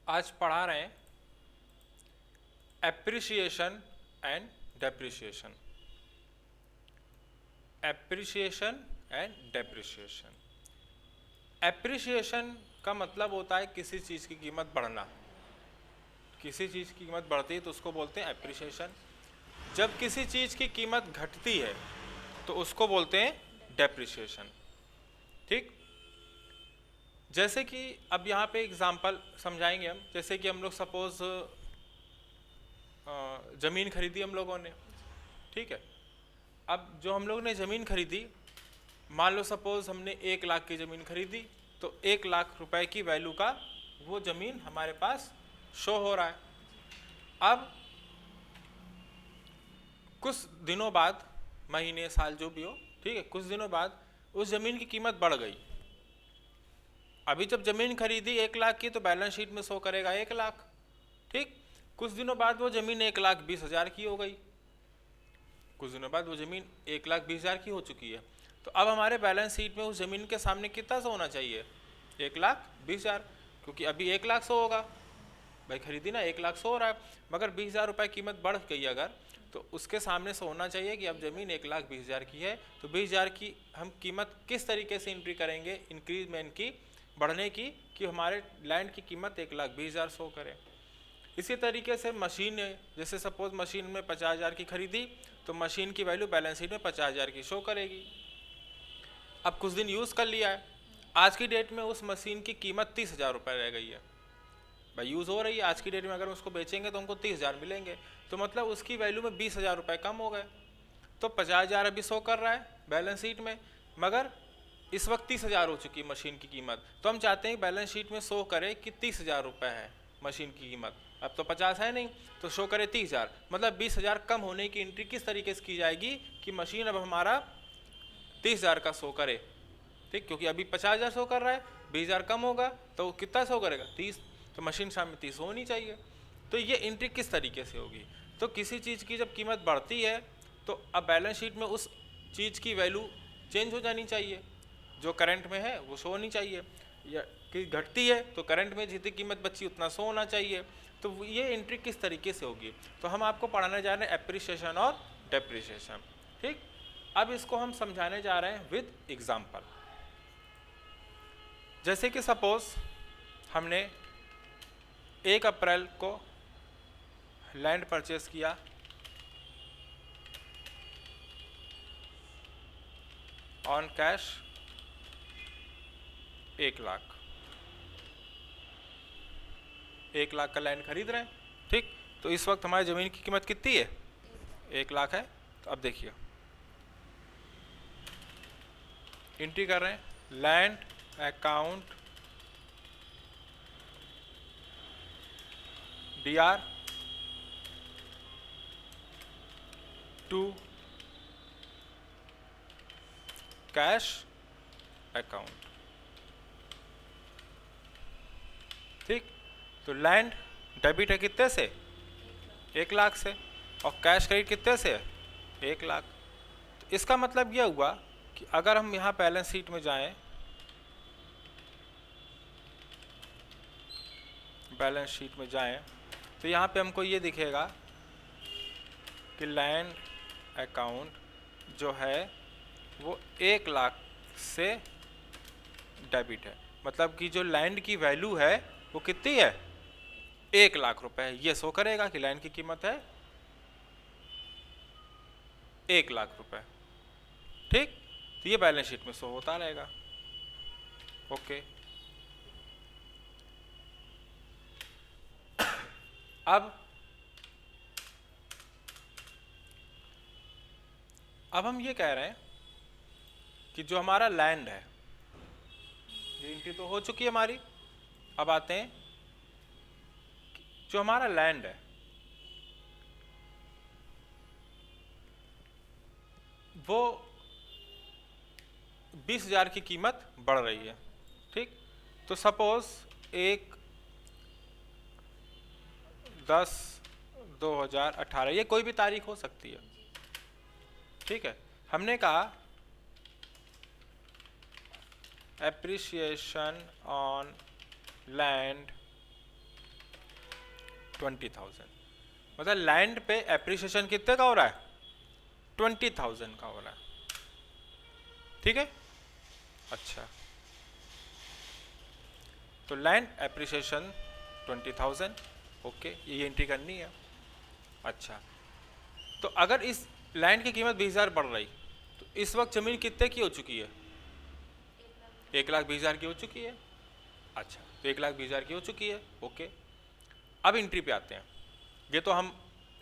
आज पढ़ा रहे हैं appreciation and depreciation. Appreciation and depreciation. Appreciation का मतलब होता है किसी चीज़ की कीमत बढ़ना। किसी चीज़ की कीमत बढ़ती है तो उसको बोलते हैं एप्रिसिएशन। जब किसी चीज़ की कीमत घटती है तो उसको बोलते हैं डेप्रिसिएशन। ठीक, जैसे कि अब यहाँ पे एग्जांपल समझाएंगे हम। जैसे कि हम लोग सपोज ज़मीन खरीदी हम लोगों ने, ठीक है। अब जो हम लोग ने ज़मीन खरीदी, मान लो सपोज हमने 1 लाख की ज़मीन खरीदी, तो 1 लाख रुपए की वैल्यू का वो ज़मीन हमारे पास शो हो रहा है। अब कुछ दिनों बाद, महीने साल जो भी हो, ठीक है, कुछ दिनों बाद उस ज़मीन की कीमत बढ़ गई। अभी जब ज़मीन खरीदी 1 लाख की तो बैलेंस शीट में शो करेगा 1 लाख, ठीक। कुछ दिनों बाद वो ज़मीन 1,20,000 की हो गई। कुछ दिनों बाद वो ज़मीन 1,20,000 की हो चुकी है। तो अब हमारे बैलेंस शीट में उस ज़मीन के सामने कितना शो होना चाहिए? 1,20,000, क्योंकि अभी 1 लाख शो होगा। भाई खरीदी ना, 1 लाख शो हो रहा है, मगर 20,000 रुपये कीमत बढ़ गई अगर, तो उसके सामने से होना चाहिए कि अब ज़मीन 1,20,000 की है, तो 20,000 की हम कीमत किस तरीके से एंट्री करेंगे इंक्रीजमेंट की, बढ़ने की, कि हमारे लैंड की कीमत 1,20,000 शो करे। इसी तरीके से मशीन, जैसे सपोज मशीन में 50,000 की खरीदी, तो मशीन की वैल्यू बैलेंस शीट में 50,000 की शो करेगी। अब कुछ दिन यूज़ कर लिया है, आज की डेट में उस मशीन की कीमत 30,000 रुपये रह गई है। भाई यूज़ हो रही है, आज की डेट में अगर उसको बेचेंगे तो हमको 30,000 मिलेंगे, तो मतलब उसकी वैल्यू में 20,000 रुपये कम हो गए। तो 50,000 अभी शो कर रहा है बैलेंस शीट में, मगर इस वक्त 30,000 हो चुकी है मशीन की कीमत। तो हम चाहते हैं बैलेंस शीट में शो करे कि 30,000 रुपये है मशीन की कीमत, अब तो 50 है नहीं, तो शो करे 30,000, मतलब 20,000 कम होने की एंट्री किस तरीके से की जाएगी कि मशीन अब हमारा 30,000 का शो करे, ठीक, क्योंकि अभी 50,000 शो कर रहा है, 20,000 कम होगा तो कितना शो करेगा? 30, तो मशीन सामने 30 होनी चाहिए। तो ये एंट्री किस तरीके से होगी? तो किसी चीज़ की जब कीमत बढ़ती है तो अब बैलेंस शीट में उस चीज़ की वैल्यू चेंज हो जानी चाहिए, जो करंट में है वो शो होनी चाहिए, या कि घटती है तो करंट में जितनी कीमत बची उतना शो होना चाहिए। तो ये एंट्री किस तरीके से होगी? तो हम आपको पढ़ाने जा रहे हैं एप्रिसिएशन और डेप्रिसिएशन, ठीक। अब इसको हम समझाने जा रहे हैं विद एग्जाम्पल। जैसे कि सपोज हमने 1 अप्रैल को लैंड परचेस किया, ऑन कैश 1 लाख, 1 लाख का लैंड खरीद रहे हैं, ठीक। तो इस वक्त हमारी ज़मीन की कीमत कितनी है? 1 लाख है। तो अब देखिए एंट्री कर रहे हैं, land account DR to cash account, ठीक। तो लैंड डेबिट है कितने से? 1 लाख से, और कैश क्रेडिट कितने से? 1 लाख। तो इसका मतलब यह हुआ कि अगर हम यहाँ बैलेंस शीट में जाएं, बैलेंस शीट में जाएं तो यहाँ पे हमको ये दिखेगा कि लैंड अकाउंट जो है वो 1 लाख से डेबिट है, मतलब कि जो लैंड की वैल्यू है वो कितनी है? 1 लाख रुपए है। ये शो करेगा कि लैंड की कीमत है 1 लाख रुपए, ठीक। तो ये बैलेंस शीट में शो होता रहेगा, ओके। अब हम ये कह रहे हैं कि जो हमारा लैंड है, ये एंट्री तो हो चुकी है हमारी। अब आते हैं जो हमारा लैंड है वो 20,000 की कीमत बढ़ रही है, ठीक। तो सपोज 1/10/2018, ये कोई भी तारीख हो सकती है, ठीक है। हमने कहा एप्रिसिएशन ऑन लैंड 20,000, मतलब लैंड पे एप्रिसिएशन कितने का हो रहा है? 20,000 का हो रहा है, ठीक है। अच्छा, तो लैंड एप्रिसिएशन 20,000, ओके, ये एंट्री करनी है। अच्छा, तो अगर इस लैंड की कीमत 20,000 बढ़ रही, तो इस वक्त जमीन कितने की हो चुकी है? 1,20,000 की हो चुकी है। अच्छा, तो 1,20,000 की हो चुकी है, ओके। अब एंट्री पे आते हैं। ये तो हम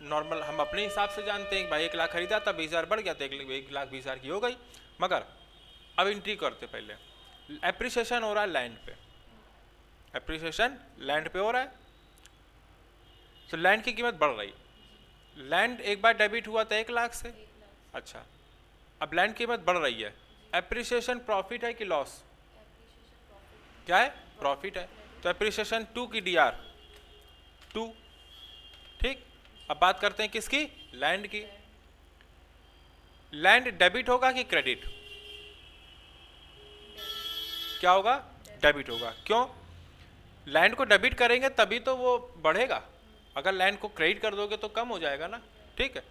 नॉर्मल हम अपने हिसाब से जानते हैं कि भाई 1,00,000 खरीदा था, 20,000 बढ़ गया तो 1,20,000 की हो गई। मगर अब एंट्री करते पहले, एप्रिसिएशन हो रहा है लैंड पे, एप्रिसिएशन लैंड पे हो रहा है, तो लैंड की कीमत बढ़ रही। लैंड एक बार डेबिट हुआ था 1,00,000 से। अच्छा, अब लैंड की कीमत बढ़ रही है, एप्रिसिएशन प्रॉफिट है कि लॉस? क्या है? प्रॉफिट है। तो एप्रिसिएशन 2 की डीआर 2, ठीक। अब बात करते हैं किसकी? लैंड की। लैंड डेबिट होगा कि क्रेडिट? क्या होगा? डेबिट होगा। क्यों? लैंड को डेबिट करेंगे तभी तो वो बढ़ेगा, अगर लैंड को क्रेडिट कर दोगे तो कम हो जाएगा ना, ठीक है।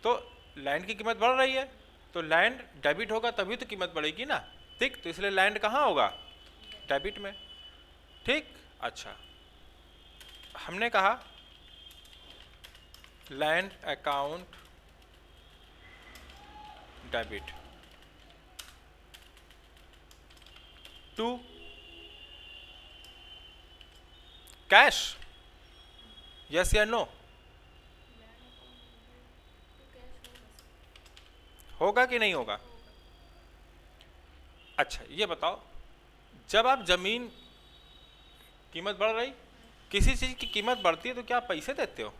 तो लैंड की कीमत बढ़ रही है, तो लैंड डेबिट होगा तभी तो कीमत बढ़ेगी ना, ठीक। तो इसलिए लैंड कहाँ होगा? डेबिट में, ठीक। अच्छा, हमने कहा land account debit to cash, yes या नो? होगा कि नहीं होगा? अच्छा, ये बताओ, जब आप जमीन कीमत बढ़ रही, किसी चीज की कीमत बढ़ती है तो क्या आप पैसे देते हो?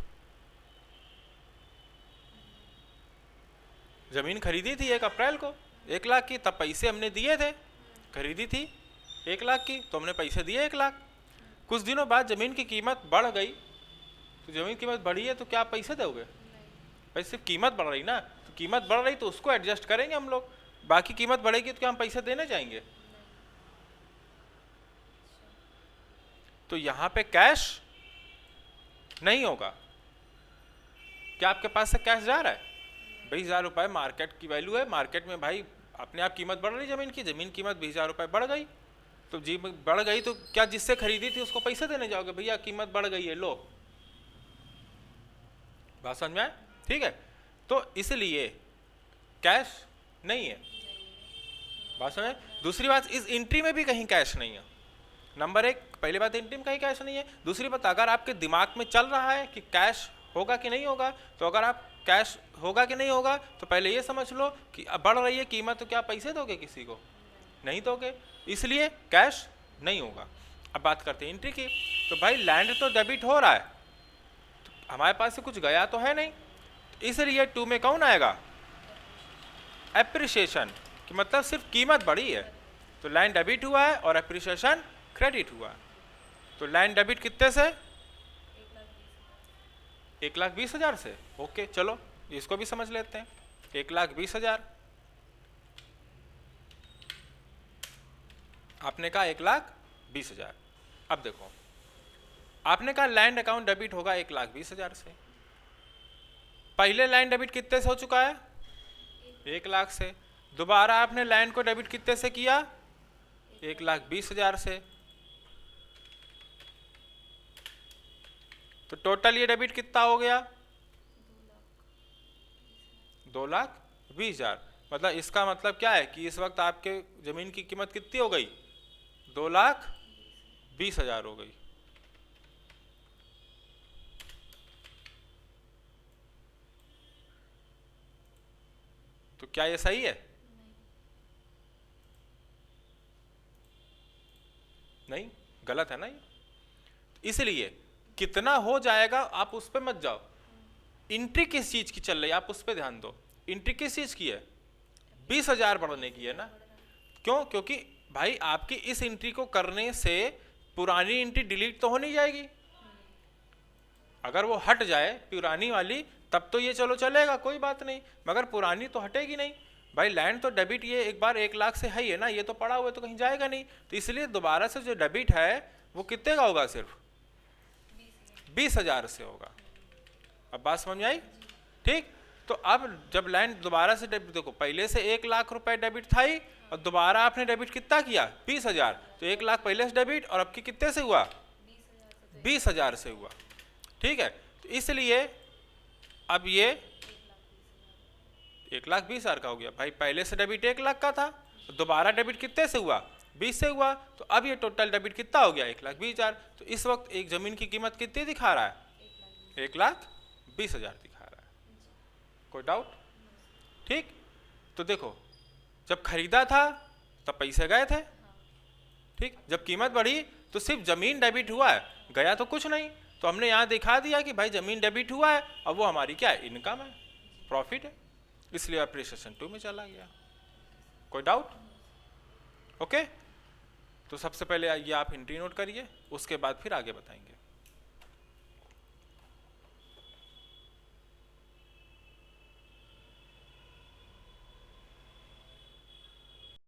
जमीन खरीदी थी 1 अप्रैल को 1,00,000 की, तब पैसे हमने दिए थे, खरीदी थी 1,00,000 की तो हमने पैसे दिए 1,00,000। कुछ दिनों बाद जमीन की कीमत बढ़ गई, तो जमीन की कीमत बढ़ी है तो क्या आप पैसे दोगे? भाई सिर्फ कीमत बढ़ रही ना, तो कीमत बढ़ रही तो उसको एडजस्ट करेंगे हम लोग, बाकी कीमत बढ़ेगी तो क्या हम पैसे देने जाएंगे? तो यहां पे कैश नहीं होगा। क्या आपके पास से कैश जा रहा है? 20,000 रुपये मार्केट की वैल्यू है, मार्केट में भाई अपने आप कीमत बढ़ रही जमीन की, जमीन कीमत 20,000 रुपये बढ़ गई, तो जी बढ़ गई तो क्या जिससे खरीदी थी उसको पैसे देने जाओगे? भैया कीमत बढ़ गई है, लो। बात समझ में आए? ठीक है, तो इसलिए कैश नहीं है। बात समझ? दूसरी बात, इस एंट्री में भी कहीं कैश नहीं है। नंबर 1, पहली बात, एंट्री में कहीं कैश नहीं है। दूसरी बात, अगर आपके दिमाग में चल रहा है कि कैश होगा कि नहीं होगा, तो अगर आप कैश होगा कि नहीं होगा तो पहले ये समझ लो कि अब बढ़ रही है कीमत, तो क्या पैसे दोगे किसी को? नहीं दोगे, इसलिए कैश नहीं होगा। अब बात करते हैं एंट्री की। तो भाई लैंड तो डेबिट हो रहा है, तो हमारे पास से कुछ गया तो है नहीं, तो इसलिए 2 में कौन आएगा? एप्रिसिएशन, कि मतलब सिर्फ कीमत बढ़ी है, तो लैंड डेबिट हुआ है और एप्रिसिएशन क्रेडिट हुआ। तो लैंड डेबिट कितने से? 1,20,000 से। ओके, चलो इसको भी समझ लेते हैं। 1,20,000, आपने कहा 1,20,000। अब देखो, आपने कहा लैंड अकाउंट डेबिट होगा 1,20,000 से। पहले लैंड डेबिट कितने से हो चुका है? 1,00,000 से। दोबारा आपने लैंड को डेबिट कितने से किया? 1,20,000 से। तो टोटल ये डेबिट कितना हो गया? 2,20,000। मतलब इसका मतलब क्या है कि इस वक्त आपके जमीन की कीमत कितनी हो गई? 2,20,000 हो गई। तो क्या ये सही है? नहीं, गलत है ना ये। इसलिए कितना हो जाएगा आप उस पर मत जाओ, एंट्री किस चीज की चल रही है आप उस पर ध्यान दो। एंट्री किस चीज की है? 20,000 बढ़ने की है ना। क्यों? क्योंकि भाई आपकी इस एंट्री को करने से पुरानी एंट्री डिलीट तो हो नहीं जाएगी। अगर वो हट जाए पुरानी वाली तब तो ये चलो चलेगा, कोई बात नहीं, मगर पुरानी तो हटेगी नहीं। भाई लैंड तो डेबिट ये एक बार 1,00,000 से है ही है ना, ये तो पड़ा हुआ है तो कहीं जाएगा नहीं, तो इसलिए दोबारा से जो डेबिट है वो कितने का होगा? सिर्फ 20,000 से होगा। अब बात समझ में आई? ठीक, तो अब जब लाइन दोबारा से डेबिट, देखो पहले से 1 लाख रुपए डेबिट था ही, और दोबारा आपने डेबिट कितना किया 20,000, तो 1 लाख पहले से डेबिट और अब की कितने से हुआ 20,000 से हुआ। ठीक है, तो इसलिए अब ये 1,20,000 का हो गया भाई। पहले से डेबिट 1 लाख का था, दोबारा डेबिट कितने से हुआ 20 से हुआ, तो अब ये टोटल डेबिट कितना हो गया 1,20,000। तो इस वक्त एक जमीन की कीमत कितनी दिखा रहा है 1,20,000 दिखा रहा है। कोई डाउट? ठीक, तो देखो जब खरीदा था तब पैसे गए थे, ठीक, जब कीमत बढ़ी तो सिर्फ जमीन डेबिट हुआ है, गया तो कुछ नहीं। तो हमने यहाँ दिखा दिया कि भाई जमीन डेबिट हुआ है, अब वो हमारी क्या है इनकम है, प्रॉफिट है, इसलिए अप्रिसिएशन 2 में चला गया। कोई डाउट? ओके, तो सबसे पहले ये आप एंट्री नोट करिए, उसके बाद फिर आगे बताएंगे।